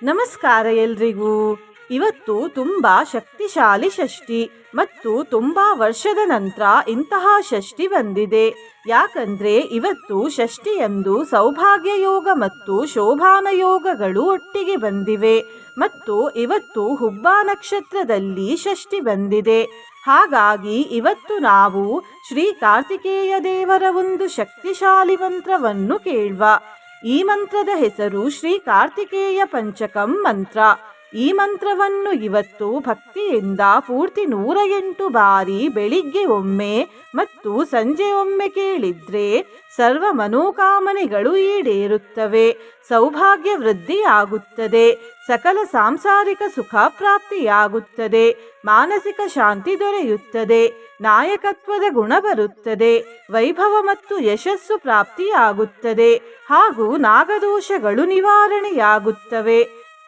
ನಮಸ್ಕಾರ ಎಲ್ರಿಗೂ. ಇವತ್ತು ತುಂಬ ಶಕ್ತಿಶಾಲಿ ಷಷ್ಠಿ ಮತ್ತು ತುಂಬ ವರ್ಷದ ನಂತರ ಇಂತಹ ಷಷ್ಠಿ ಬಂದಿದೆ. ಯಾಕಂದ್ರೆ ಇವತ್ತು ಷಷ್ಠಿಯಂದು ಸೌಭಾಗ್ಯ ಯೋಗ ಮತ್ತು ಶೋಭಾನ ಯೋಗಗಳು ಒಟ್ಟಿಗೆ ಬಂದಿವೆ ಮತ್ತು ಇವತ್ತು ಹುಬ್ಬ ನಕ್ಷತ್ರದಲ್ಲಿ ಷಷ್ಠಿ ಬಂದಿದೆ. ಹಾಗಾಗಿ ಇವತ್ತು ನಾವು ಶ್ರೀ ಕಾರ್ತಿಕೇಯ ದೇವರ ಒಂದು ಶಕ್ತಿಶಾಲಿ ಮಂತ್ರವನ್ನು ಕೇಳುವ. ಈ ಮಂತ್ರದ ಹೆಸರು ಶ್ರೀ ಕಾರ್ತಿಕೇಯ ಪಂಚಕಂ ಮಂತ್ರ. ಈ ಮಂತ್ರವನ್ನು ಇವತ್ತು ಭಕ್ತಿಯಿಂದ ಪೂರ್ತಿ 108 ಬಾರಿ ಬೆಳಿಗ್ಗೆ ಒಮ್ಮೆ ಮತ್ತು ಸಂಜೆ ಒಮ್ಮೆ ಕೇಳಿದ್ರೆ ಸರ್ವ ಮನೋಕಾಮನೆಗಳು ಈಡೇರುತ್ತವೆ, ಸೌಭಾಗ್ಯ ವೃದ್ಧಿಯಾಗುತ್ತದೆ, ಸಕಲ ಸಾಂಸಾರಿಕ ಸುಖ ಪ್ರಾಪ್ತಿಯಾಗುತ್ತದೆ, ಮಾನಸಿಕ ಶಾಂತಿ ದೊರೆಯುತ್ತದೆ, ನಾಯಕತ್ವದ ಗುಣ ಬರುತ್ತದೆ, ವೈಭವ ಮತ್ತು ಯಶಸ್ಸು ಪ್ರಾಪ್ತಿಯಾಗುತ್ತದೆ ಹಾಗೂ ನಾಗದೋಷಗಳು ನಿವಾರಣೆಯಾಗುತ್ತವೆ.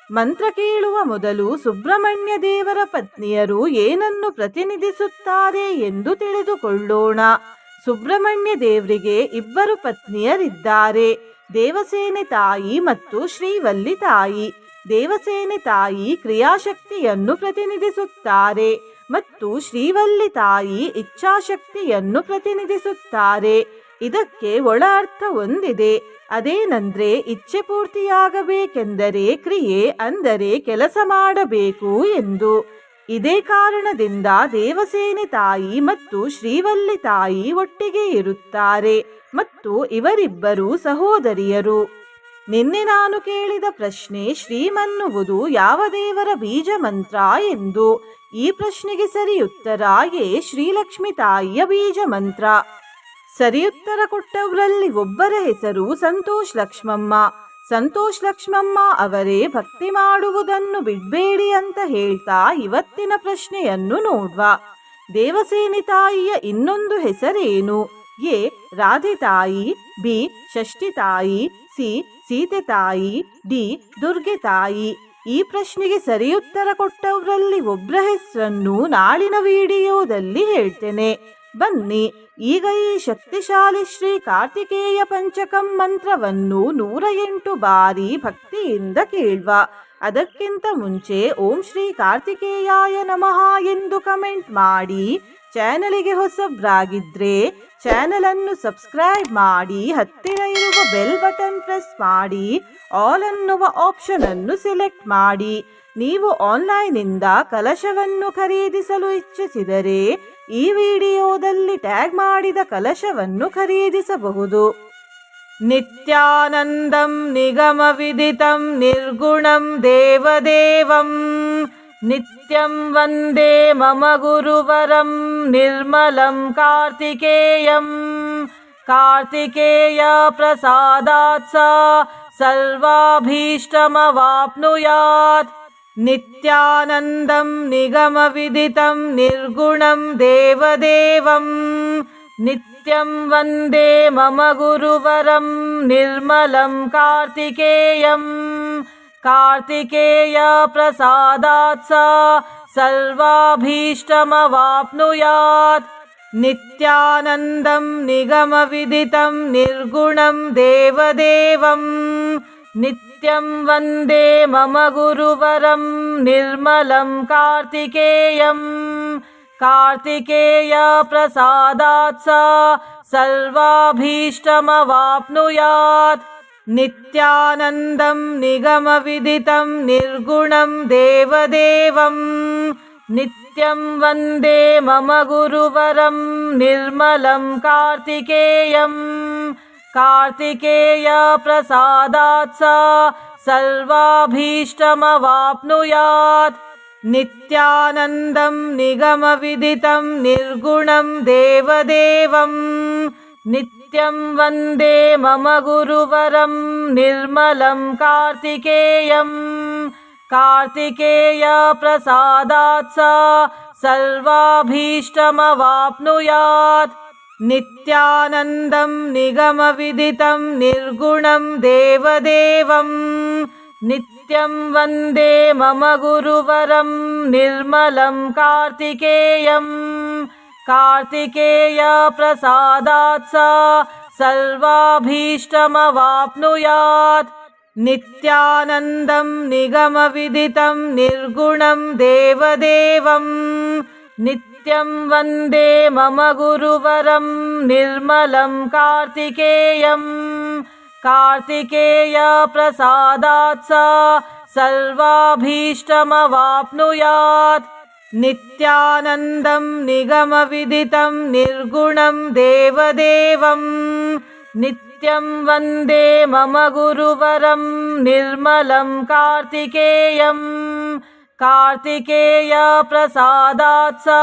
ಮಂತ್ರ ಕೇಳುವ ಮೊದಲು ಸುಬ್ರಹ್ಮಣ್ಯ ದೇವರ ಪತ್ನಿಯರು ಏನನ್ನು ಪ್ರತಿನಿಧಿಸುತ್ತಾರೆ ಎಂದು ತಿಳಿದುಕೊಳ್ಳೋಣ. ಸುಬ್ರಹ್ಮಣ್ಯ ದೇವರಿಗೆ 2 ಪತ್ನಿಯರಿದ್ದಾರೆ, ದೇವಸೇನೆ ತಾಯಿ ಮತ್ತು ಶ್ರೀವಲ್ಲಿ ತಾಯಿ. ದೇವಸೇನೆ ತಾಯಿ ಕ್ರಿಯಾಶಕ್ತಿಯನ್ನು ಪ್ರತಿನಿಧಿಸುತ್ತಾರೆ ಮತ್ತು ಶ್ರೀವಲ್ಲಿ ತಾಯಿ ಇಚ್ಛಾಶಕ್ತಿಯನ್ನು ಪ್ರತಿನಿಧಿಸುತ್ತಾರೆ. ಇದಕ್ಕೆ ಒಳ ಅರ್ಥ ಒಂದಿದೆ, ಅದೇನೆಂದ್ರೆ ಇಚ್ಛೆ ಪೂರ್ತಿಯಾಗಬೇಕೆಂದರೆ ಕ್ರಿಯೆ ಅಂದರೆ ಕೆಲಸ ಮಾಡಬೇಕು ಎಂದು. ಇದೇ ಕಾರಣದಿಂದ ದೇವಸೇನೆ ತಾಯಿ ಮತ್ತು ಶ್ರೀವಲ್ಲಿ ತಾಯಿ ಒಟ್ಟಿಗೆ ಇರುತ್ತಾರೆ ಮತ್ತು ಇವರಿಬ್ಬರು ಸಹೋದರಿಯರು. ನಿನ್ನೆ ನಾನು ಕೇಳಿದ ಪ್ರಶ್ನೆ ಶ್ರೀಮನ್ನುವುದು ಯಾವ ದೇವರ ಬೀಜ ಮಂತ್ರ ಎಂದು. ಈ ಪ್ರಶ್ನೆಗೆ ಸರಿಯುತ್ತರ ಎ ಶ್ರೀಲಕ್ಷ್ಮಿ ತಾಯಿಯ ಬೀಜ ಮಂತ್ರ. ಸರಿಯುತ್ತರ ಕೊಟ್ಟವರಲ್ಲಿ ಒಬ್ಬರ ಹೆಸರು ಸಂತೋಷ್ ಲಕ್ಷ್ಮಮ್ಮ. ಸಂತೋಷ್ ಲಕ್ಷ್ಮಮ್ಮ ಅವರೇ ಭಕ್ತಿ ಮಾಡುವುದನ್ನು ಬಿಡಬೇಡಿ ಅಂತ ಹೇಳ್ತಾ ಇವತ್ತಿನ ಪ್ರಶ್ನೆಯನ್ನು ನೋಡ್ವ. ದೇವಸೇನೆ ತಾಯಿಯ ಇನ್ನೊಂದು ಹೆಸರೇನು? ಎ ರಾಧೆ ತಾಯಿ, ಬಿ ಷಷ್ಠಿ ತಾಯಿ, ಸಿ ಸೀತೆ ತಾಯಿ, ಡಿ ದುರ್ಗೆ ತಾಯಿ. ಈ ಪ್ರಶ್ನೆಗೆ ಸರಿಯುತ್ತರ ಕೊಟ್ಟವರಲ್ಲಿ ಒಬ್ಬರ ಹೆಸರನ್ನು ನಾಳಿನ ವಿಡಿಯೋದಲ್ಲಿ ಹೇಳ್ತೇನೆ. ಬನ್ನಿ ಈಗ ಈ ಶಕ್ತಿಶಾಲಿ ಶ್ರೀ ಕಾರ್ತಿಕೇಯ ಪಂಚಕಂ ಮಂತ್ರವನ್ನು 108 ಬಾರಿ ಭಕ್ತಿಯಿಂದ ಕೇಳುವ. ಅದಕ್ಕಿಂತ ಮುಂಚೆ ಓಂ ಶ್ರೀ ಕಾರ್ತಿಕೇಯಾಯ ನಮಃ ಎಂದು ಕಮೆಂಟ್ ಮಾಡಿ. ಚಾನಲಿಗೆ ಹೊಸಬ್ರಾಗಿದ್ರೆ ಚಾನಲ್ ಅನ್ನು ಸಬ್ಸ್ಕ್ರೈಬ್ ಮಾಡಿ, ಹತ್ತಿರ ಇರುವ ಬೆಲ್ ಬಟನ್ ಪ್ರೆಸ್ ಮಾಡಿ, ಆಲ್ ಅನ್ನುವ ಆಪ್ಷನ್ ಅನ್ನು ಸೆಲೆಕ್ಟ್ ಮಾಡಿ. ನೀವು ಆನ್ಲೈನಿಂದ ಕಲಶವನ್ನು ಖರೀದಿಸಲು ಇಚ್ಛಿಸಿದರೆ ಈ ವಿಡಿಯೋದಲ್ಲಿ ಟ್ಯಾಗ್ ಮಾಡಿದ ಕಲಶವನ್ನು ಖರೀದಿಸಬಹುದು. ನಿತ್ಯಾನಂದಂ ನಿಗಮ ವಿದಿತಂ ನಿರ್ಗುಣಂ ದೇವದೇವಂ ನಿತ್ಯಂ ವಂದೇ ಮಮ ಗುರುವರಂ ನಿರ್ಮಲಂ ಕಾರ್ತಿಕೇಯಂ. ಕಾರ್ತಿಕೇಯ ಪ್ರಸಾದಾತ್ ಸ ಸರ್ವಾಭೀಷ್ಟಮವಾಪ್ನುಯಾತ್. ನಿತ್ಯಾನಂದಂ ನಿಗಮ ವಿದಿತಂ ನಿರ್ಗುಣಂ ದೇವದೇವಂ ನಿತ್ಯಂ ವಂದೇ ಮಮ ಗುರುವರಂ ನಿರ್ಮಲಂ ಕಾರ್ತಿಕೇಯಂ. ಕಾರ್ತಿಕೇಯ ಪ್ರಸಾದಾತ್ ಸ ಸರ್ವಾಭೀಷ್ಟಮವಾಪ್ನುಯಾತ್. ನಿತ್ಯಾನಂದಂ ನಿಗಮ ವಿದಿತಂ ನಿರ್ಗುಣಂ ದೇವದೇವಂ ನಿತ್ಯಂ ವಂದೇ ಮಮ ಗುರುವರಂ ನಿರ್ಮಲಂ ಕಾರ್ತಿಕೇಯಂ. ಕಾರ್ತಿಕೇಯ ಪ್ರಸಾದಾತ್ ಸ ಸರ್ವಾಭೀಷ್ಟಮವಾಪ್ನುಯಾತ್. ನಿತ್ಯಾನಂದಂ ನಿಗಮ ವಿದಿತಂ ನಿರ್ಗುಣಂ ದೇವದೇವಂ ನಿತ್ಯಂ ವಂದೇ ಮಮ ಗುರುವರಂ ನಿರ್ಮಲಂ ಕಾರ್ತಿಕೇಯಂ. ಕಾರ್ತಿಕೇಯ ಪ್ರಸಾದಾತ್ ಸ ಸರ್ವಾಭೀಷ್ಟಮವಾಪ್ನುಯಾತ್. ನಿತ್ಯಾನಂದಂ ನಿಗಮ ವಿದಿತಂ ನಿರ್ಗುಣಂ ದೇವದೇವಂ ನಿತ್ಯಂ ವಂದೇ ಮಮ ಗುರುವರಂ ನಿರ್ಮಲಂ ಕಾರ್ತಿಕೇಯಂ. ಕಾರ್ತಿಕೇಯ ಪ್ರಸಾದಾತ್ ಸ ಸರ್ವಾಭೀಷ್ಟಮವಾಪ್ನುಯಾತ್. ನಿತ್ಯಾನಂದಂ ನಿಗಮ ವಿದಿತಂ ನಿರ್ಗುಣಂ ದೇವದೇವಂ ನಿತ್ಯಂ ವಂದೇ ಮಮ ಗುರುವರಂ ನಿರ್ಮಲಂ ಕಾರ್ತಿಕೇಯಂ. ಕಾರ್ತಿಕೇಯ ಪ್ರಸಾದಾತ್ ಸ ಸರ್ವಾಭೀಷ್ಟಮವಾಪ್ನುಯಾತ್. नित्यानन्दं निगमविदितं निर्गुणं देवदेवं नित्यं वन्दे मम गुरुवरं निर्मलं कार्तिकेयं कार्तिकेयप्रसादात् सा सर्वाभीष्टमवाप्नुयात् नित्यानन्दं निगमविदितं निर्गुणं देवदेवं नित्यं वन्दे मम गुरुवरं निर्मलं कार्तिकेयं कार्तिकेयप्रसादात् सा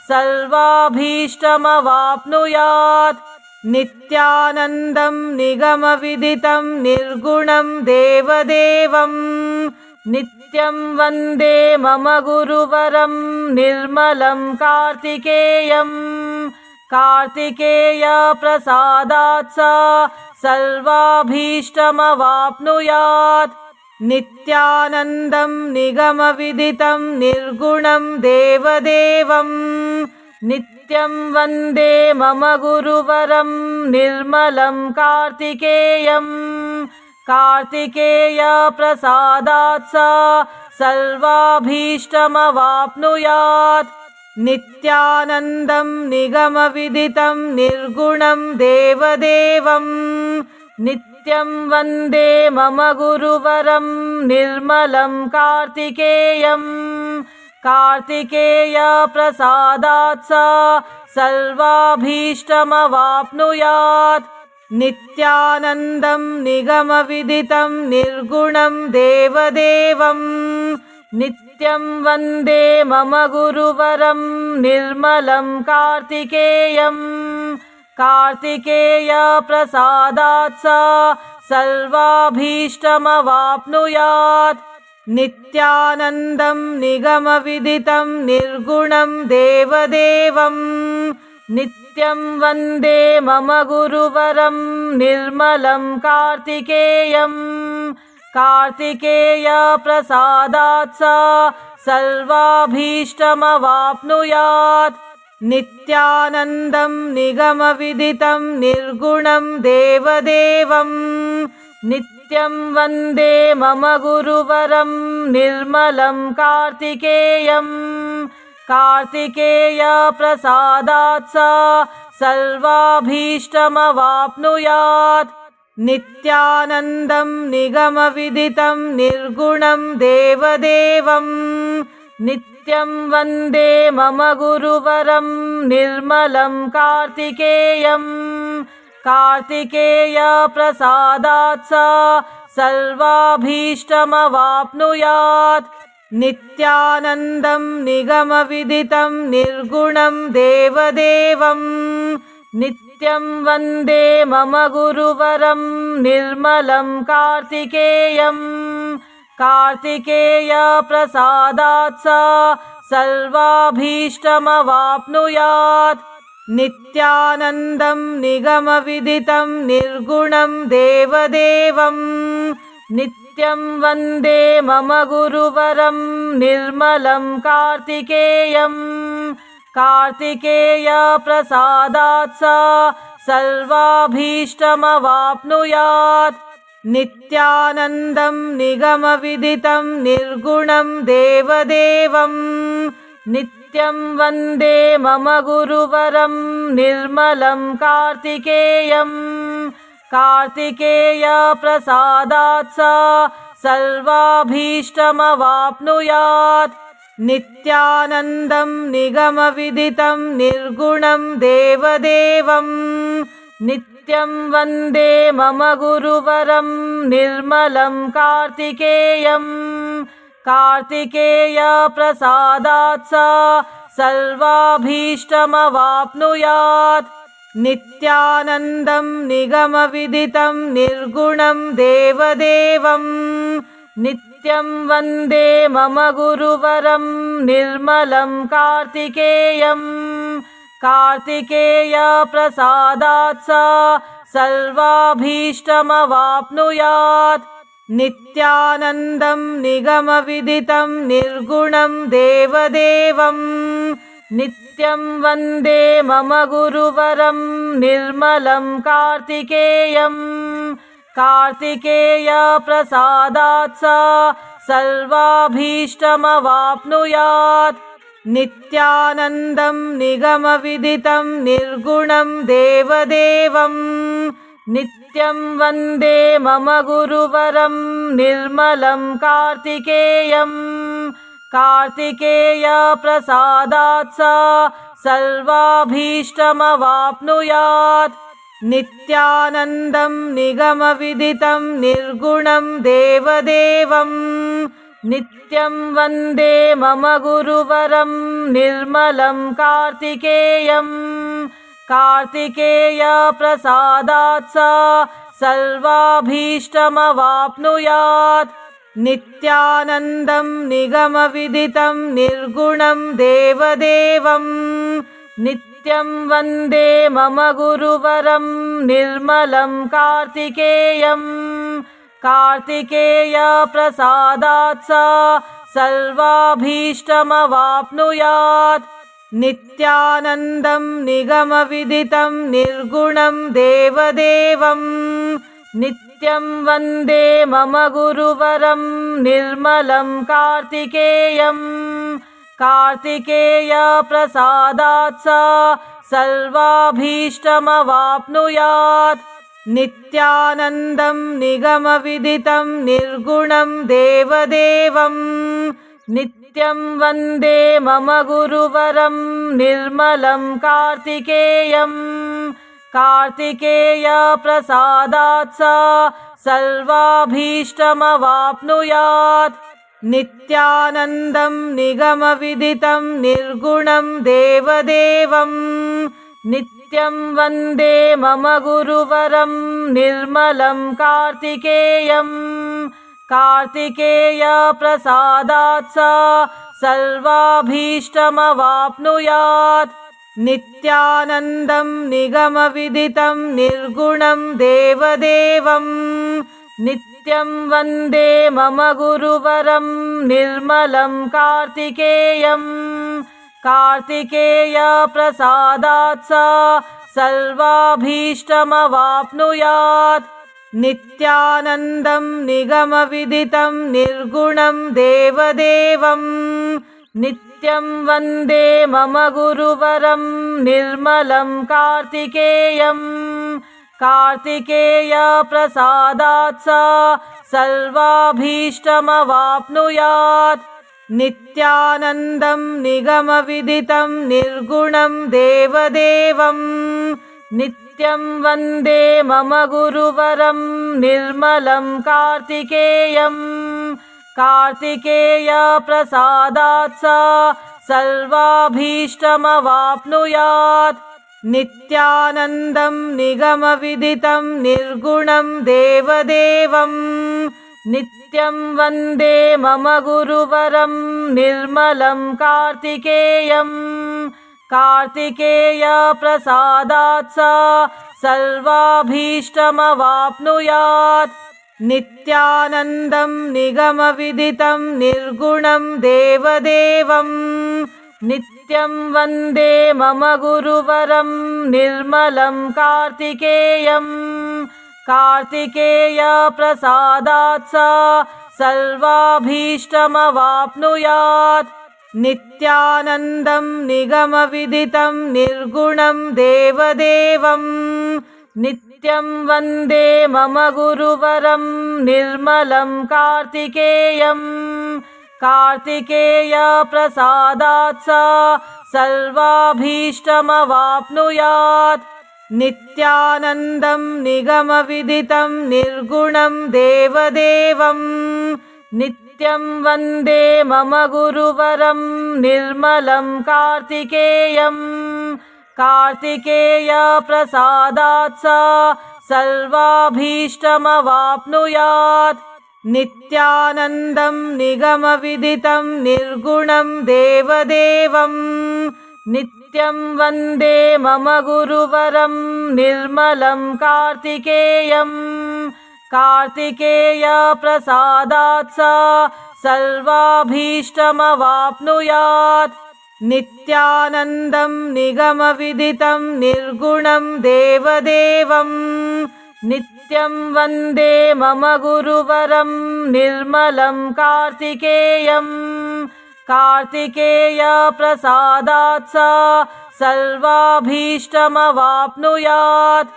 सर्वाभीष्टमवाप्नुयात् नित्यानन्दं निगमविदितं निर्गुणं देवदेवं नित्यं वन्दे मम गुरुवरं निर्मलं कार्तिकेयं कार्तिकेयप्रसादात् सा सर्वाभीष्टमवाप्नुयात् नित्यानन्दं निगमविदितं निर्गुणं देवदेवं नित्यं वन्दे मम गुरुवरं निर्मलं कार्तिकेयं कार्तिकेयप्रसादात् सा सर्वाभीष्टमवाप्नुयात् नित्यानन्दं निगमविदितं निर्गुणं देवदेवं नित्यं वन्दे मम गुरुवरं निर्मलं कार्तिकेयं कार्तिकेयप्रसादात् सा सर्वाभीष्टमवाप्नुयात् नित्यानन्दं निगमविदितं निर्गुणं देवदेवं नित्यं वन्दे मम गुरुवरं निर्मलं कार्तिकेयं कार्तिकेयप्रसादात् सा सर्वाभीष्टमवाप्नुयात् नित्यानन्दं निगमविदितं निर्गुणं देवदेवं नित्यं वन्दे मम गुरुवरं निर्मलं कार्तिकेयं कार्तिकेयप्रसादात् सा सर्वाभीष्टमवाप्नुयात् नित्यानन्दं निगमविदितं निर्गुणं देवदेवं नित्यं वन्दे मम गुरुवरं निर्मलं कार्तिकेयं कार्तिकेयप्रसादात् सा सर्वाभीष्टमवाप्नुयात् नित्यानन्दं निगमविदितं निर्गुणं देवदेवं नित्यं वन्दे मम गुरुवरं निर्मलं कार्तिकेयं कार्तिकेयप्रसादात् सा सर्वाभीष्टमवाप्नुयात् नित्यानन्दं निगमविदितं निर्गुणं देवदेवं नित्यं वन्दे मम गुरुवरं निर्मलं कार्तिकेयं कार्तिकेयप्रसादात् सा सर्वाभीष्टमवाप्नुयात् नित्यानन्दं निगमविदितं निर्गुणं देवदेवं नित्यं वन्दे मम गुरुवरं निर्मलं कार्तिकेयं कार्तिकेयप्रसादात् सा सर्वाभीष्टमवाप्नुयात् नित्यानन्दं निगमविदितं निर्गुणं देवदेवं नित्यं वन्दे मम गुरुवरं निर्मलं कार्तिकेयं कार्तिकेयप्रसादात् सा सर्वाभीष्टमवाप्नुयात् नित्यानन्दं निगमविदितं निर्गुणं देवदेवं नित्यं वन्दे मम गुरुवरं निर्मलं कार्तिकेयं कार्तिकेयप्रसादात् सा सर्वाभीष्टमवाप्नुयात् नित्यानन्दं निगमविदितं निर्गुणं देवदेवं नित्यं वन्दे मम गुरुवरं निर्मलं कार्तिकेयं कार्तिकेयप्रसादात् सा सर्वाभीष्टमवाप्नुयात् नित्यानन्दं निगमविदितं निर्गुणं देवदेवं नित्यं वन्दे मम गुरुवरं निर्मलं कार्तिकेयं कार्तिकेय प्रसादात् स सर्वाभीष्टमवाप्नुयात् नित्यानन्दं निगमविदितं निर्गुणं देवदेवं नित्यं वन्दे मम गुरुवरं निर्मलं कार्तिकेयं कार्तिकेय प्रसादात् स सर्वाभीष्टमवाप्नुयात् नित्यानन्दं निगमविदितं निर्गुणं देवदेवं नित्यं वन्दे मम गुरुवरं निर्मलं कार्तिकेयं कार्तिकेय प्रसादात् स सर्वाभीष्टमवाप्नुयात् नित्यानन्दं निगमविदितं निर्गुणं देवदेवं नित्यं वन्दे मम गुरुवरं निर्मलं कार्तिकेयं कार्तिकेय प्रसादात् स सर्वाभीष्टमवाप्नुयात् नित्यानन्दं निगमविदितं निर्गुणं देवदेवं नित्यं वन्दे मम गुरुवरं निर्मलं कार्तिकेयं कार्तिकेय प्रसादात् स सर्वाभीष्टमवाप्नुयात् नित्यानन्दं निगमविदितं निर्गुणं देवदेवं नित्यं वन्दे मम गुरुवरं निर्मलं कार्तिकेयं कार्तिकेय प्रसादात् स सर्वाभीष्टमवाप्नुयात् नित्यानन्दं निगमविदितं निर्गुणं देवदेवं नित्यं वन्दे मम गुरुवरं निर्मलं कार्तिकेयं कार्तिकेय प्रसादात् स सर्वाभीष्टमवाप्नुयात् नित्यानन्दं निगमविदितं निर्गुणं देवदेवं नित्यं वन्दे मम गुरुवरं निर्मलं कार्तिकेयं कार्तिकेय प्रसादात् स सर्वाभीष्टमवाप्नुयात् नित्यानन्दं निगमविदितं निर्गुणं देवदेवं नित्यं वन्दे मम गुरुवरं निर्मलं कार्तिकेयं कार्तिकेय प्रसादात् स सर्वाभीष्टमवाप्नुयात् नित्यानन्दं निगमविदितं निर्गुणं देवदेवं नित्यं वन्दे मम गुरुवरं निर्मलं कार्तिकेयं कार्तिकेय प्रसादात् स सर्वाभीष्टमवाप्नुयात् नित्यानन्दं निगमविदितं निर्गुणं देवदेवं नित्यं वन्दे मम गुरुवरं निर्मलं कार्तिकेयं कार्तिकेय प्रसादात् स सर्वाभीष्टमवाप्नुयात् नित्यानन्दं निगमविदितं निर्गुणं देवदेवं नित्यं वन्दे मम गुरुवरं निर्मलं कार्तिकेयं कार्तिकेय प्रसादात् स सर्वाभीष्टमवाप्नुयात् नित्यानन्दं निगमविदितं निर्गुणं देवदेवं नित्यं वन्दे मम गुरुवरं निर्मलं कार्तिकेयं कार्तिकेय प्रसादात् स सर्वाभीष्टमवाप्नुयात् नित्यानन्दं निगमविदितं निर्गुणं देवदेवं नित्यं वन्दे मम गुरुवरं निर्मलं कार्तिकेयं कार्तिकेय प्रसादात् स सर्वाभीष्टमवाप्नुयात् नित्यानन्दं निगमविदितं निर्गुणं देवदेवं नित्यं वन्दे मम गुरुवरं निर्मलं कार्तिकेयं कार्तिकेय प्रसादात् स सर्वाभीष्टमवाप्नुयात् नित्यानन्दं निगमविदितं निर्गुणं देवदेवं नित्यं वन्दे मम गुरुवरं निर्मलं कार्तिकेयम् कार्तिकेयप्रसादात् सा सर्वाभीष्टमवाप्नुयात्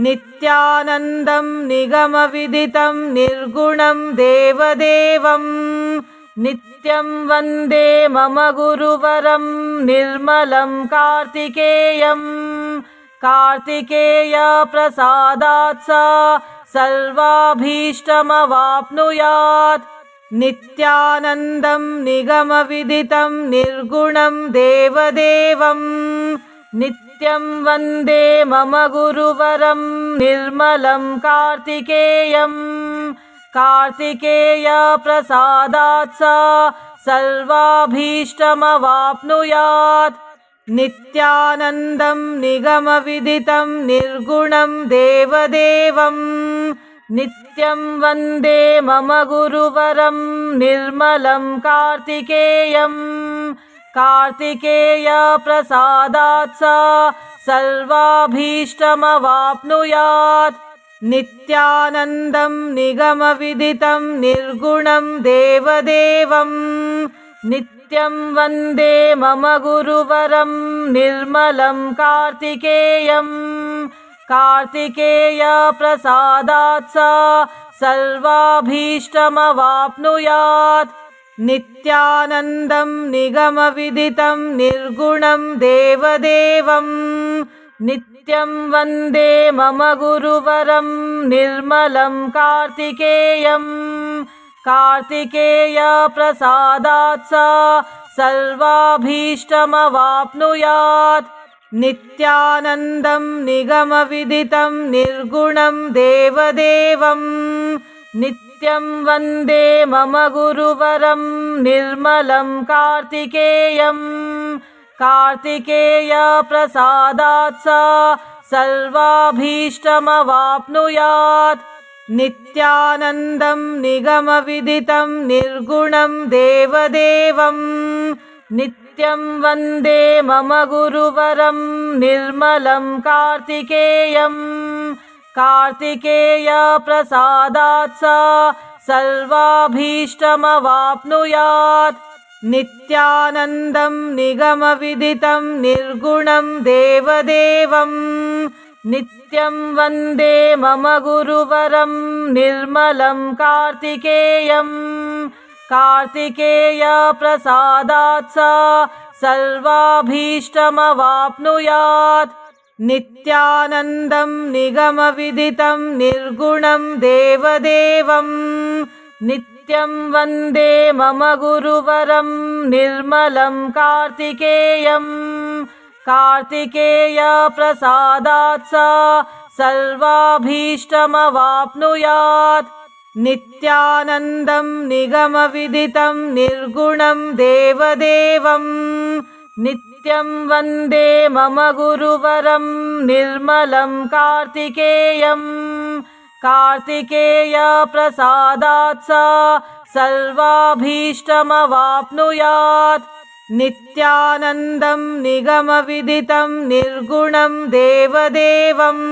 नित्यानन्दं निगमविदितं निर्गुणं देवदेवम् नित्यं वन्दे मम गुरुवरं निर्मलं कार्तिकेयम् कार्तिकेयप्रसादात् सा सर्वाभीष्टमवाप्नुयात् नित्यानन्दं निगमविदितं निर्गुणं देवदेवम् नित्यं वन्दे मम गुरुवरं निर्मलं कार्तिकेयम् कार्तिकेयप्रसादात् सा सर्वाभीष्टमवाप्नुयात् नित्यानन्दं निगमविदितं निर्गुणं देवदेवम् नित्यं वन्दे मम गुरुवरं निर्मलं कार्तिकेयम् कार्तिकेयप्रसादात् सा सर्वाभीष्टमवाप्नुयात् नित्यानन्दं निगमविदितं निर्गुणं देवदेवम् नित्यं वन्दे मम गुरुवरं निर्मलं कार्तिकेयम् कार्तिकेयप्रसादात् सा सर्वाभीष्टमवाप्नुयात् नित्यानन्दं निगमविदितं निर्गुणं देवदेवम् नित्यं वन्दे मम गुरुवरं निर्मलं कार्तिकेयम् कार्तिकेयप्रसादात् सा सर्वाभीष्टमवाप्नुयात् नित्यानन्दं निगमविदितं निर्गुणं देवदेवम् नित्यं वन्दे मम गुरुवरं निर्मलं कार्तिकेयम् कार्तिकेयप्रसादात् सा सर्वाभीष्टमवाप्नुयात् नित्यानन्दं निगमविदितं निर्गुणं देवदेवम् नित्यं वन्दे मम गुरुवरं निर्मलं कार्तिकेयम् कार्तिकेयप्रसादात् सा सर्वाभीष्टमवाप्नुयात् नित्यानन्दं निगमविदितं निर्गुणं देवदेवम् नित्यं वन्दे मम गुरुवरं निर्मलं कार्तिकेयम् कार्तिकेयप्रसादात् सा सर्वाभीष्टमवाप्नुयात् नित्यानन्दं निगमविदितं निर्गुणं देवदेवम् नित्यं वन्दे मम गुरुवरं निर्मलं कार्तिकेयम् कार्तिकेयप्रसादात् सा सर्वाभीष्टमवाप्नुयात् नित्यानन्दं निगमविदितं निर्गुणं देवदेवम् नित्यं वन्दे मम गुरुवरं निर्मलं कार्तिकेयम् कार्तिकेयप्रसादात् सा सर्वाभीष्टमवाप्नुयात् नित्यानन्दं निगमविदितं निर्गुणं देवदेवम्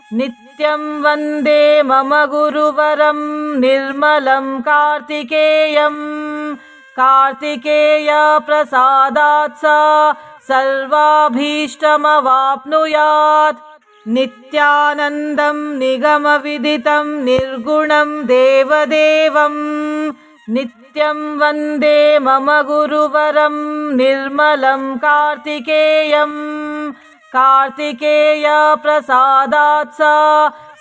नित्यं वन्दे मम गुरुवरं निर्मलं कार्तिकेयम् कार्तिकेयप्रसादात् सा सर्वाभीष्टमवाप्नुयात् नित्यानन्दं निगमविदितं निर्गुणं देवदेवम् नित्यं वन्दे मम गुरुवरं निर्मलं कार्तिकेयम् कार्तिकेयप्रसादात् सा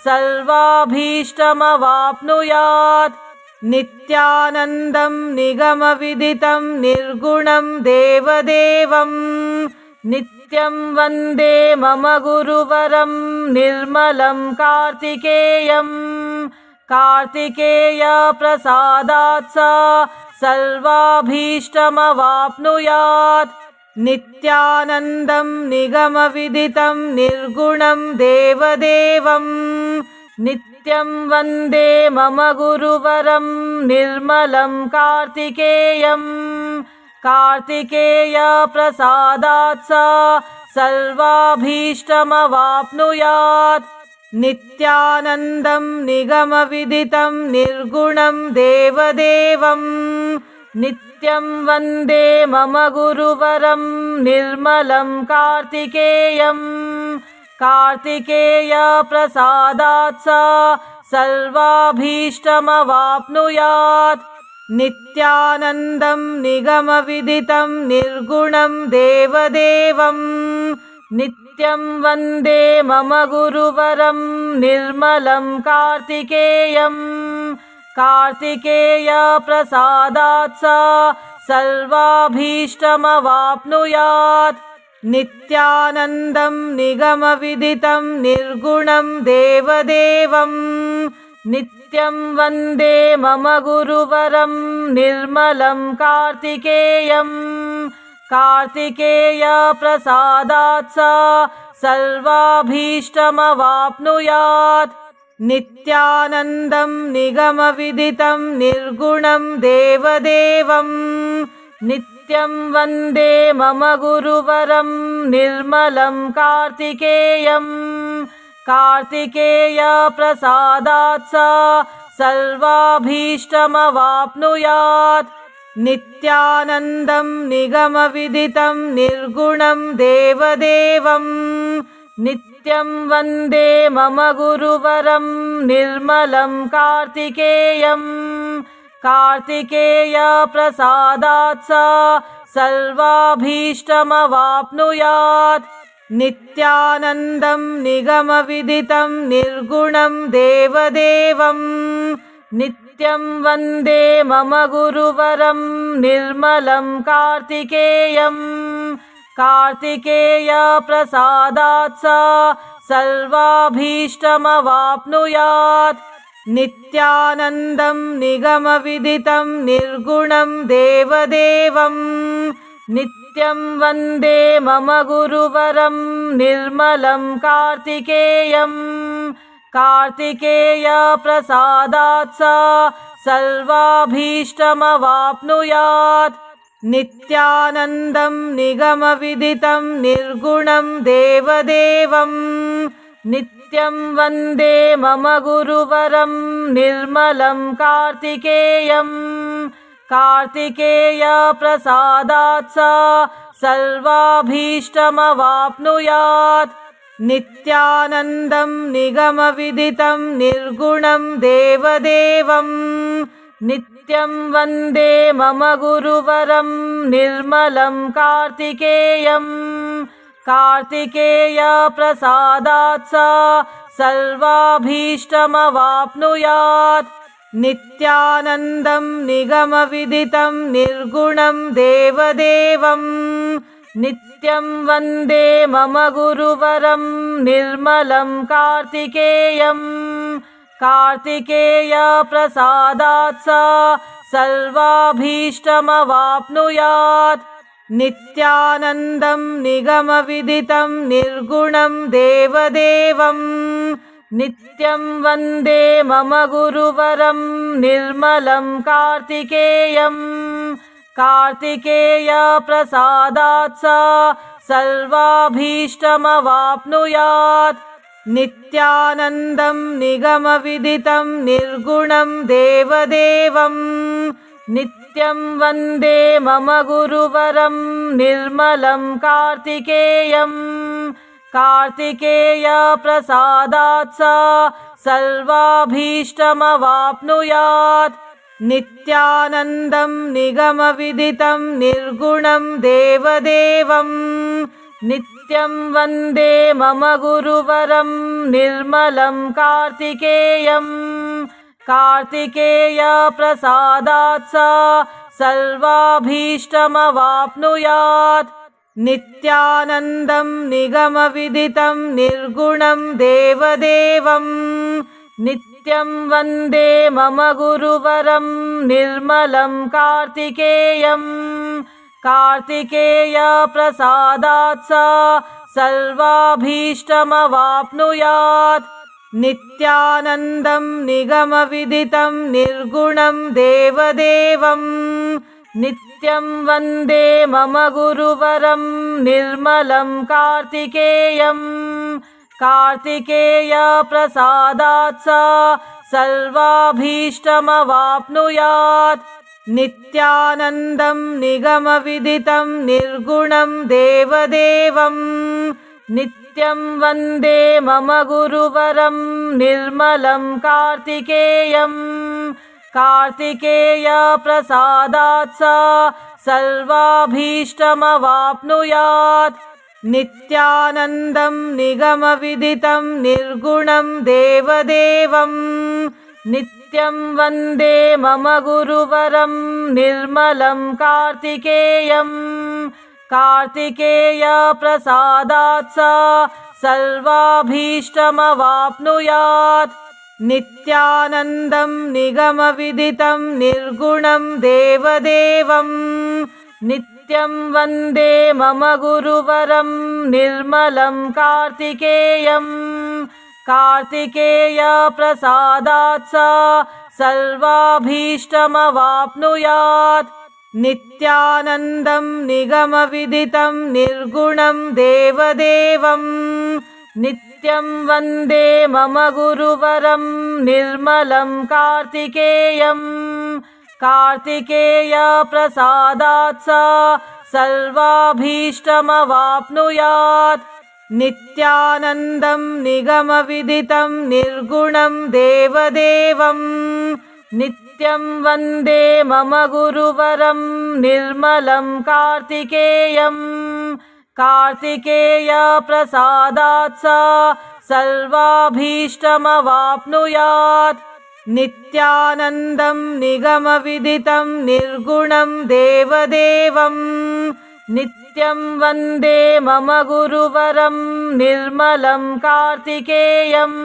सर्वाभीष्टमवाप्नुयात् नित्यानन्दं निगमविदितं निर्गुणं देवदेवम् नित्यं वन्दे मम गुरुवरं निर्मलं कार्तिकेयम् कार्तिकेयप्रसादात् सा सर्वाभीष्टमवाप्नुयात् नित्यानन्दं निगमविदितं निर्गुणं देवदेवम् नित्यं वन्दे मम गुरुवरं निर्मलं कार्तिकेयम् कार्तिकेयप्रसादात् सा सर्वाभीष्टमवाप्नुयात् नित्यानन्दं निगमविदितं निर्गुणं देवदेवं नित्यं वन्दे मम गुरुवरं निर्मलं कार्तिकेयं कार्तिकेयप्रसादात् सा सर्वाभीष्टमवाप्नुयात् नित्यानन्दं निगमविदितं निर्गुणं देवदेवं नित्यं वन्दे मम गुरुवरं निर्मलं कार्तिकेयं कार्तिकेयप्रसादात् सा सर्वाभीष्टमवाप्नुयात् नित्यानन्दं निगमविदितं निर्गुणं देवदेवं नित्यं वन्दे मम गुरुवरं निर्मलं कार्तिकेयं कार्तिकेयप्रसादात् सा सर्वाभीष्टमवाप्नुयात् नित्यानन्दं निगमविदितं निर्गुणं देवदेवं नित्यं वन्दे मम गुरुवरं निर्मलं कार्तिकेयं कार्तिकेयप्रसादात् सा सर्वाभीष्टमवाप्नुयात् नित्यानन्दं निगमविदितं निर्गुणं देवदेवं नित्यं वन्दे मम गुरुवरं निर्मलं कार्तिकेयं कार्तिकेयप्रसादात् सा सर्वाभीष्टमवाप्नुयात् नित्यानन्दं निगमविदितं निर्गुणं देवदेवं नित्यं वन्दे मम गुरुवरं निर्मलं कार्तिकेयं कार्तिकेयप्रसादात् सा सर्वाभीष्टमवाप्नुयात् नित्यानन्दं निगमविदितं निर्गुणं देवदेवं नित्यं वन्दे मम गुरुवरं निर्मलं कार्तिकेयं कार्तिकेयप्रसादात् सा सर्वाभीष्टमवाप्नुयात् नित्यानन्दं निगमविदितं निर्गुणं देवदेवं नित्यं वन्दे मम गुरुवरं निर्मलं कार्तिकेयं कार्तिकेयप्रसादात् सा सर्वाभीष्टमवाप्नुयात् नित्यानन्दं निगमविदितं निर्गुणं देवदेवं नित्यं वन्दे मम गुरुवरं निर्मलं कार्तिकेयं कार्तिकेयप्रसादात् सा सर्वाभीष्टमवाप्नुयात् नित्यानन्दं निगमविदितं निर्गुणं देवदेवं नित्यं वन्दे मम गुरुवरं निर्मलं कार्तिकेयं कार्तिकेयप्रसादात् सा सर्वाभीष्टमवाप्नुयात् नित्यानन्दं निगमविदितं निर्गुणं देवदेवं नित्यं वन्दे मम गुरुवरं निर्मलं कार्तिकेयं कार्तिकेयप्रसादात् सा सर्वाभीष्टमवाप्नुयात् नित्यानन्दं निगमविदितं निर्गुणं देवदेवं नित्यं वन्दे मम गुरुवरं निर्मलं कार्तिकेयं कार्तिकेयप्रसादात् सा सर्वाभीष्टमवाप्नुयात् नित्यानन्दं निगमविदितं निर्गुणं देवदेवं नित्यं वन्दे मम गुरुवरं निर्मलं कार्तिकेयं कार्तिकेयप्रसादात् सा सर्वाभीष्टमवाप्नुयात् नित्यानन्दं निगमविदितं निर्गुणं देवदेवं नित्यं वन्दे मम गुरुवरं निर्मलं कार्तिकेयं कार्तिकेयप्रसादात् सा सर्वाभीष्टमवाप्नुयात् नित्यानन्दं निगमविदितं निर्गुणं देवदेवं नित्यं वन्दे मम गुरुवरं निर्मलं कार्तिकेयं कार्तिकेय प्रसादात् स सर्वाभीष्टमवाप्नुयात् नित्यानन्दं निगमविदितं निर्गुणं देवदेवम् नित्यं वन्दे मम गुरुवरं निर्मलं कार्तिकेयम् कार्तिकेय प्रसादात् स सर्वाभीष्टमवाप्नुयात् नित्यानन्दं निगमविदितं निर्गुणं देवदेवम् नित्यं वन्दे मम गुरुवरं निर्मलं कार्तिकेयम् कार्तिकेय प्रसादात् स सर्वाभीष्टमवाप्नुयात् नित्यानन्दं निगमविदितं निर्गुणं देवदेवम् नित्यं वन्दे मम गुरुवरं निर्मलं कार्तिकेयम् कार्तिकेय प्रसादात् स सर्वाभीष्टमवाप्नुयात् नित्यानन्दं निगमविदितं निर्गुणं देवदेवम् नित्यं वन्दे मम गुरुवरं निर्मलं कार्तिकेयम् कार्तिकेय प्रसादात् स सर्वाभीष्टमवाप्नुयात् नित्यानन्दं निगमविदितं निर्गुणं देवदेवम् नित्यं वन्दे मम गुरुवरं निर्मलं कार्तिकेयम् कार्तिकेय प्रसादात् स सर्वाभीष्टमवाप्नुयात् नित्यानन्दं निगमविदितं निर्गुणं देवदेवम् नित्यं वन्दे मम गुरुवरं निर्मलं कार्तिकेयम्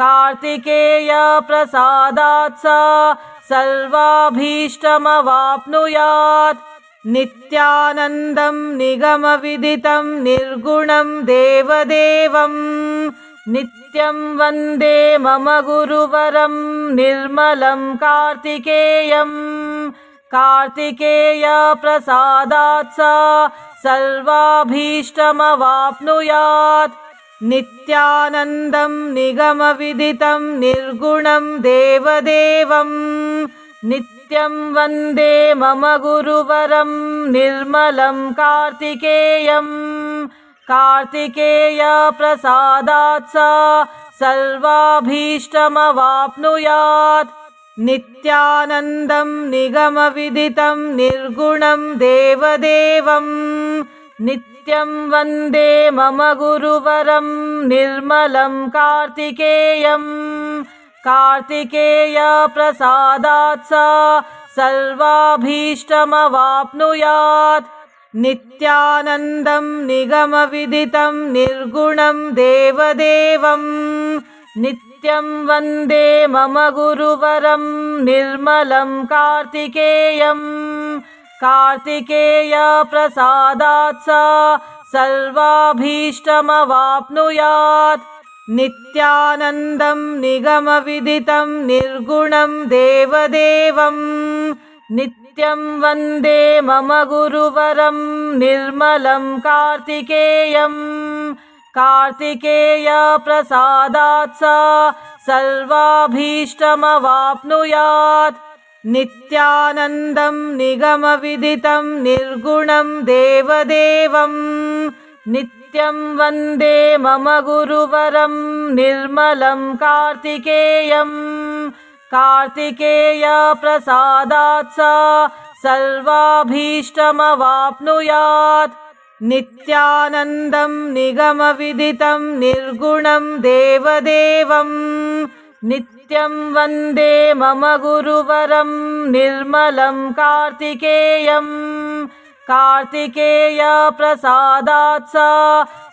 कार्तिकेय प्रसादात् स सर्वाभीष्टमवाप्नुयात् नित्यानन्दं निगमविदितं निर्गुणं देवदेवम् नित्यं वन्दे मम गुरुवरं निर्मलं कार्तिकेयम् कार्तिकेय प्रसादात् स सर्वाभीष्टमवाप्नुयात् नित्यानन्दं निगमविदितं निर्गुणं देवदेवम् नित्यं वन्दे मम गुरुवरं निर्मलं कार्तिकेयम् कार्तिकेय प्रसादात् स सर्वाभीष्टमवाप्नुयात् नित्यानन्दं निगमविदितं निर्गुणं देवदेवम् नित्यं वन्दे मम गुरुवरं निर्मलं कार्तिकेयम् कार्तिकेय प्रसादात् स सर्वाभीष्टमवाप्नुयात् नित्यानन्दं निगमविदितं निर्गुणं देवदेवम् नित्यं वन्दे मम गुरुवरं निर्मलं कार्तिकेयम् कार्तिकेय प्रसादात् स सर्वाभीष्टमवाप्नुयात् नित्यानन्दं निगमविदितं निर्गुणं देवदेवम् नित्यं वन्दे मम गुरुवरं निर्मलं कार्तिकेयम् कार्तिकेय प्रसादात् स सर्वाभीष्टमवाप्नुयात् नित्यानन्दं निगमविदितं निर्गुणं देवदेवम् नित्यं वन्दे मम गुरुवरं निर्मलं कार्तिकेयम् कार्तिकेय प्रसादात् स सर्वाभीष्टमवाप्नुयात् नित्यानन्दं निगमविदितं निर्गुणं देवदेवम् नित्यं वन्दे मम गुरुवरं निर्मलं कार्तिकेयम् कार्तिकेय प्रसादात् स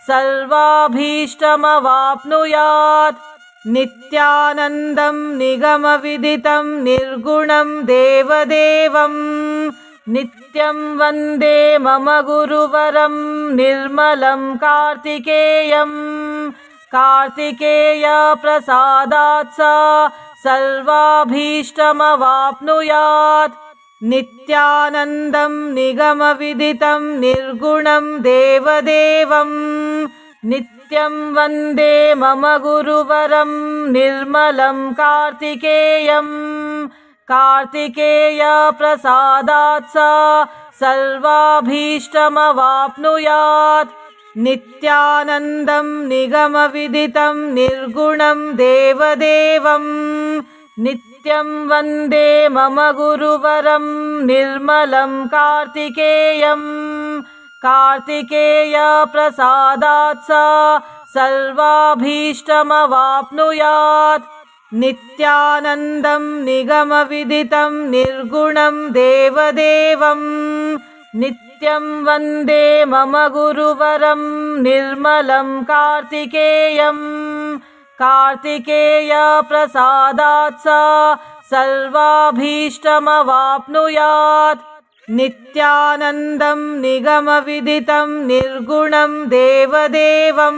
सर्वाभीष्टमवाप्नुयात् नित्यानन्दं निगमविदितं निर्गुणं देवदेवम् नित्यं वन्दे मम गुरुवरं निर्मलं कार्तिकेयम् कार्तिकेय प्रसादात् स सर्वाभीष्टमवाप्नुयात् नित्यानन्दं निगमविदितं निर्गुणं देवदेवम् नित्यं नित्यं वन्दे मम गुरुवरं निर्मलं कार्तिकेयम् कार्तिकेयप्रसादात् सा सर्वाभीष्टमवाप्नुयात् नित्यानन्दं निगमविदितं निर्गुणं देवदेवं नित्यं वन्दे मम गुरुवरं निर्मलं कार्तिकेयम् कार्तिकेयप्रसादात् सा सर्वाभीष्टमवाप्नुयात् नित्यानन्दं निगमविदितं निर्गुणं देवदेवं नित्यं वन्दे मम गुरुवरं निर्मलं कार्तिकेयम् कार्तिकेयप्रसादात् सा सर्वाभीष्टमवाप्नुयात् नित्यानन्दं निगमविदितं निर्गुणं देवदेवं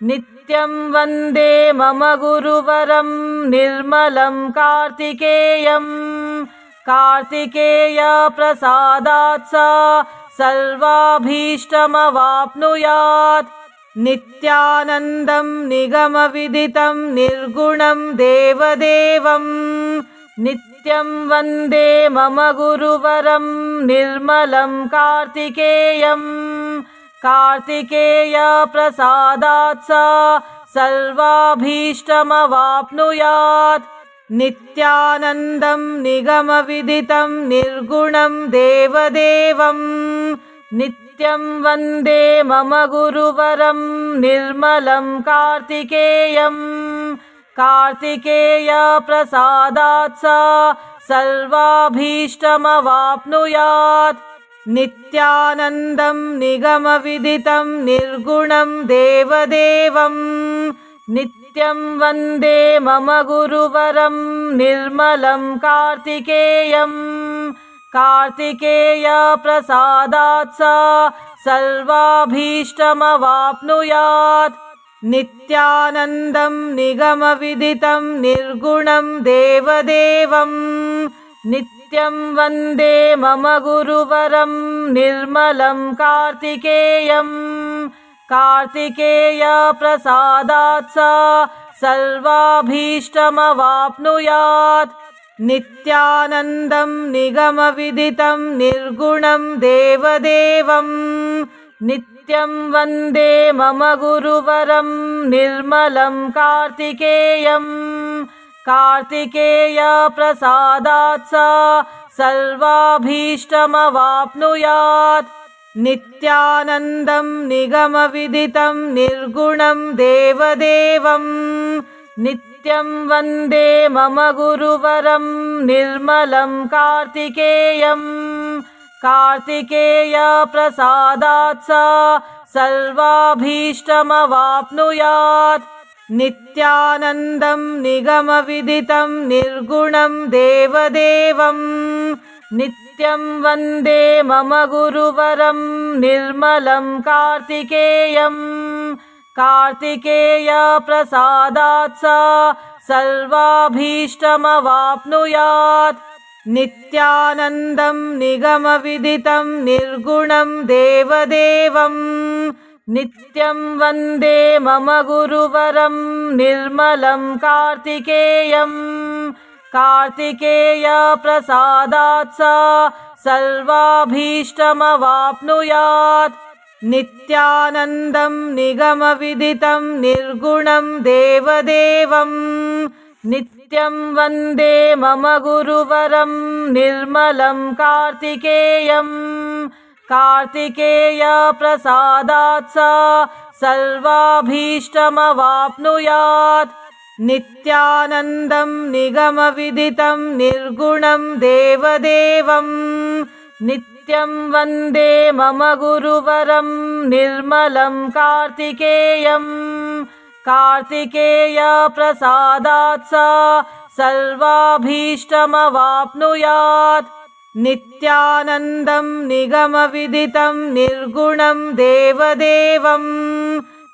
नित्यं वन्दे मम गुरुवरं निर्मलं कार्तिकेयम् कार्तिकेयप्रसादात् सा सर्वाभीष्टमवाप्नुयात् नित्यानन्दं निगमविदितं निर्गुणं देवदेवं नित्यं वन्दे मम गुरुवरं निर्मलं कार्तिकेयम् कार्तिकेयप्रसादात् सा सर्वाभीष्टमवाप्नुयात् नित्यानन्दं निगमविदितं निर्गुणं देवदेवं नित्यं वन्दे मम गुरुवरं निर्मलं कार्तिकेयम् कार्तिकेयप्रसादात् सा सर्वाभीष्टमवाप्नुयात् नित्यानन्दं निगमविदितं निर्गुणं देवदेवं नित्यं वन्दे मम गुरुवरं निर्मलं कार्तिकेयम् कार्तिकेयप्रसादात् सा सर्वाभीष्टमवाप्नुयात् नित्यानन्दं निगमविदितं निर्गुणं देवदेवं नित्यं वन्दे मम गुरुवरं निर्मलं कार्तिकेयम् कार्तिकेयप्रसादात् सा सर्वाभीष्टमवाप्नुयात् नित्यानन्दं निगमविदितं निर्गुणं देवदेवं नित्यं वन्दे मम गुरुवरं निर्मलं कार्तिकेयम् कार्तिकेयप्रसादात् सा सर्वाभीष्टमवाप्नुयात् नित्यानन्दं निगमविदितं निर्गुणं देवदेवं नित्यं वन्दे मम गुरुवरं निर्मलं कार्तिकेयम् कार्तिकेयप्रसादात् सा सर्वाभीष्टमवाप्नुयात् नित्यानन्दं निगमविदितं निर्गुणं देवदेवं नित्यं वन्दे मम गुरुवरं निर्मलं कार्तिकेयम् कार्तिकेयप्रसादात् सा सर्वाभीष्टमवाप्नुयात् नित्यानन्दं निगमविदितं निर्गुणं देवदेवं नित्यं वन्दे मम गुरुवरं निर्मलं कार्तिकेयम् कार्तिकेयप्रसादात् सा सर्वाभीष्टमवाप्नुयात् नित्यानन्दं निगमविदितं निर्गुणं देवदेवं नित्यं वन्दे मम गुरुवरं निर्मलं कार्तिकेयम् कार्तिकेयप्रसादात् सा सर्वाभीष्टमवाप्नुयात् नित्यानन्दं निगमविदितं निर्गुणं देवदेवं नित्यं वन्दे मम गुरुवरं निर्मलं कार्तिकेयम् कार्तिकेयप्रसादात् सा सर्वाभीष्टमवाप्नुयात् नित्यानन्दं निगमविदितं निर्गुणं देवदेवं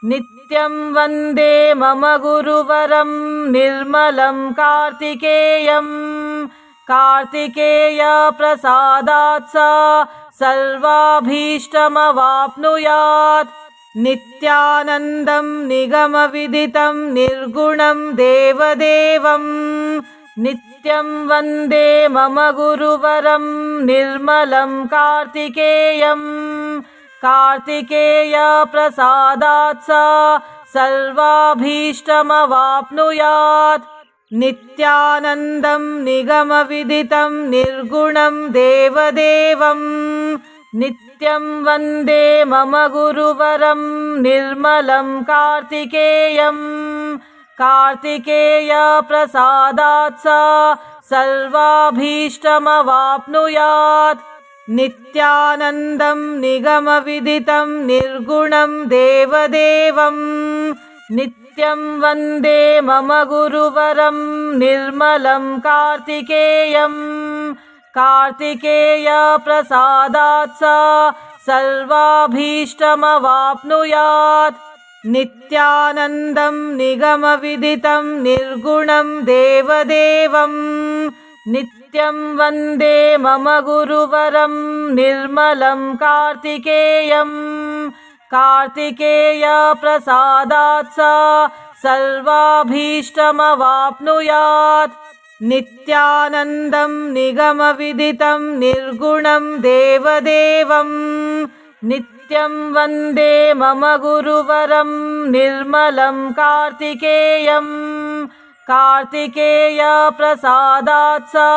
नित्यं वन्दे मम गुरुवरं निर्मलं कार्तिकेयम् कार्तिकेयप्रसादात् सा सर्वाभीष्टमवाप्नुयात् नित्यानन्दं निगमविदितं निर्गुणं देवदेवं नित्यं वन्दे मम गुरुवरं निर्मलं कार्तिकेयं कार्तिकेयप्रसादात् सा सर्वाभीष्टमवाप्नुयात् नित्यानन्दं निगमविदितं निर्गुणं देवदेवं नित्यं वन्दे मम गुरुवरं निर्मलं कार्तिकेयं कार्तिकेयप्रसादात् सा सर्वाभीष्टमवाप्नुयात् नित्यानन्दं निगमविदितं निर्गुणं देवदेवं नित्यं वन्दे मम गुरुवरं निर्मलं कार्तिकेयं कार्तिकेयप्रसादात् सा सर्वाभीष्टमवाप्नुयात् नित्यानन्दं निगमविदितं निर्गुणं देवदेवं नित्यं वन्दे मम गुरुवरं निर्मलं कार्तिकेयं कार्तिकेयप्रसादात् सा सर्वाभीष्टमवाप्नुयात् नित्यानन्दं निगमविदितं निर्गुणं देवदेवं नित्यं वन्दे मम गुरुवरं निर्मलं कार्तिकेयं कार्तिकेयप्रसादात् सा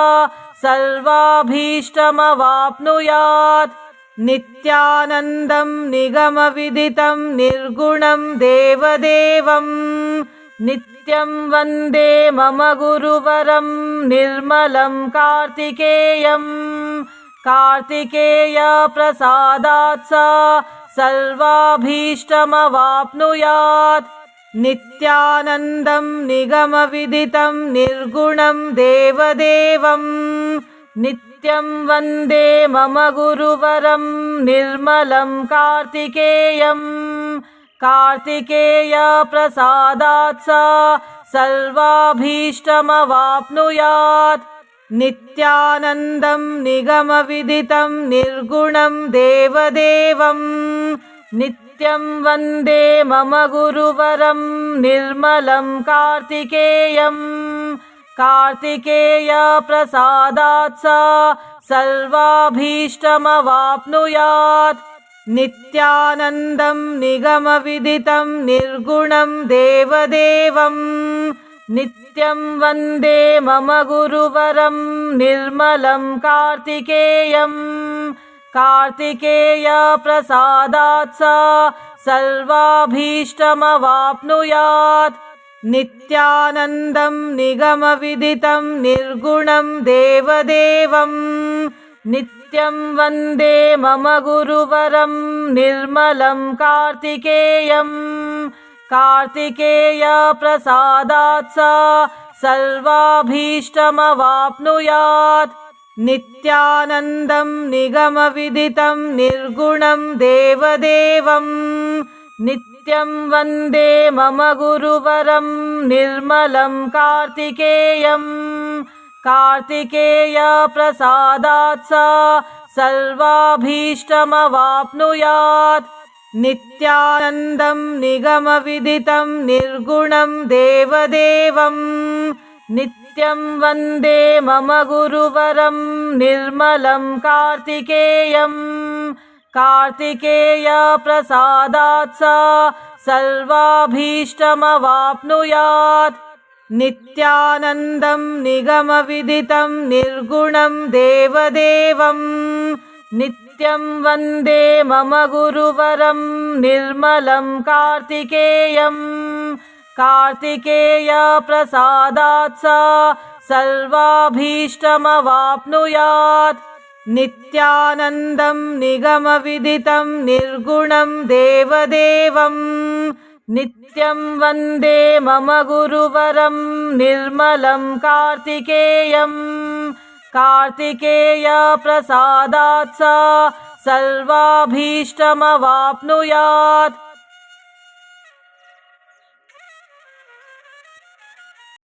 सर्वाभीष्टमवाप्नुयात् नित्यानन्दं निगमविदितं निर्गुणं देवदेवं नित्यं वन्दे मम गुरुवरं निर्मलं कार्तिकेयं कार्तिकेयप्रसादात् सा सर्वाभीष्टमवाप्नुयात् नित्यानन्दं निगमविदितं निर्गुणं देवदेवं नित्यं वन्दे मम गुरुवरं निर्मलं कार्तिकेयं कार्तिकेयप्रसादात् सा सर्वाभीष्टमवाप्नुयात् नित्यानन्दं निगमविदितं निर्गुणं देवदेवं नित्यं वन्दे मम गुरुवरं निर्मलं कार्तिकेयं कार्तिकेयप्रसादात् सा सर्वाभीष्टमवाप्नुयात् नित्यानन्दं निगमविदितं निर्गुणं देवदेवं नित्यं वन्दे मम गुरुवरं निर्मलं कार्तिकेयं कार्तिकेयप्रसादात् सा सर्वाभीष्टमवाप्नुयात् नित्यानन्दं निगमविदितं निर्गुणं देवदेवं नित्यं वन्दे मम गुरुवरं निर्मलं कार्तिकेयं कार्तिकेयप्रसादात् सा सर्वाभीष्टमवाप्नुयात् नित्यानन्दं निगमविदितं निर्गुणं देवदेवं नित्यं वन्दे मम गुरुवरं निर्मलं कार्तिकेयं कार्तिकेयप्रसादात् सा सर्वाभीष्टमवाप्नुयात् नित्यानन्दं निगमविदितं निर्गुणं देवदेवं नित्यं वन्दे मम गुरुवरं निर्मलं कार्तिकेयं कार्तिकेयप्रसादात् सा सर्वाभीष्टमवाप्नुयात् नित्यानन्दं निगमविदितं निर्गुणं देवदेवं नित्यं वन्दे मम गुरुवरं निर्मलं कार्तिकेयं कार्तिकेयप्रसादात् सा सर्वाभीष्टमवाप्नुयात् नित्यानन्दं निगमविदितं निर्गुणं देवदेवं नित्यं वन्दे मम गुरुवरं निर्मलं कार्तिकेयं कार्तिकेयप्रसादात् सा सर्वाभीष्टमवाप्नुयात्